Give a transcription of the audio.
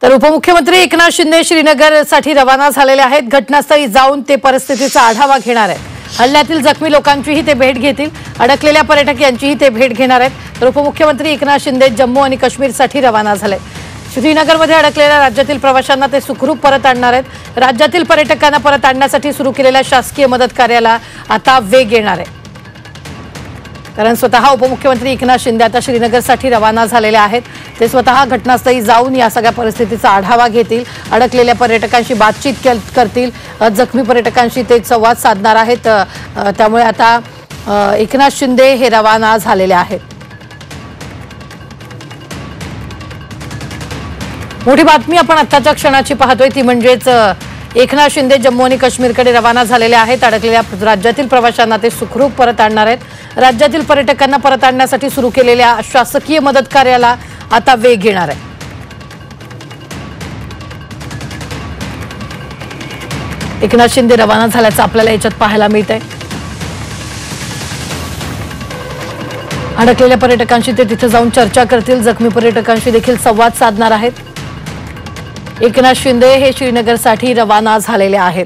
तर उपमुख्यमंत्री एकनाथ शिंदे श्रीनगरसाठी रवाना झालेले आहेत। घटनास्थळी जाऊन ते परिस्थितीचा आढावा घेणार आहेत। हल्ल्यातील जखमी लोकांचीही ते भेट घेतील, अडकलेल्या पर्यटक यांचीही ते भेट घेणार आहेत। तर उपमुख्यमंत्री एकनाथ शिंदे जम्मू आणि काश्मीरसाठी रवाना झाले। श्रीनगरमध्ये अडकलेल्या राज्यातील प्रवाशांना ते सुखरूप परत आणणार आहेत। राज्यातील पर्यटकांना परत आणण्यासाठी सुरू केलेल्या शासकीय मदत कार्याला आता वेग येणार आहे। कारण स्वतः उपमुख्यमंत्री एकनाथ शिंदे आता श्रीनगरसाठी रवाना झालेले आहेत। ते स्वतः घटनास्थळी जाऊन या सगळ्या परिस्थितीचा आढावा घेतील, अडकलेल्या पर्यटकांशी बातचीत करतील, जखमी पर्यटकांशी ते संवाद साधणार आहेत। त्यामुळे आता एकनाथ शिंदे हे रवाना झालेले आहेत। मोठी बातमी आपण आत्ताच्या क्षणाची पाहतोय ती म्हणजेच एकनाथ शिंदे जम्मू आणि काश्मीरकडे रवाना झालेले आहेत। अडकलेल्या राज्यातील प्रवाशांना ते सुखरूप परत आणणार आहेत। राज्यातील पर्यटकांना परत आणण्यासाठी सुरू केलेल्या शासकीय मदत कार्याला आता वेग येणार आहे। एकनाथ शिंदे रवाना झाल्याचं आपल्याला याच्यात पाहायला मिळतंय। अडकलेल्या पर्यटकांशी ते तिथे जाऊन चर्चा करतील, जखमी पर्यटकांशी देखील संवाद साधणार आहेत। एकनाथ शिंदे हे श्रीनगरसाठी रवाना झालेले आहेत।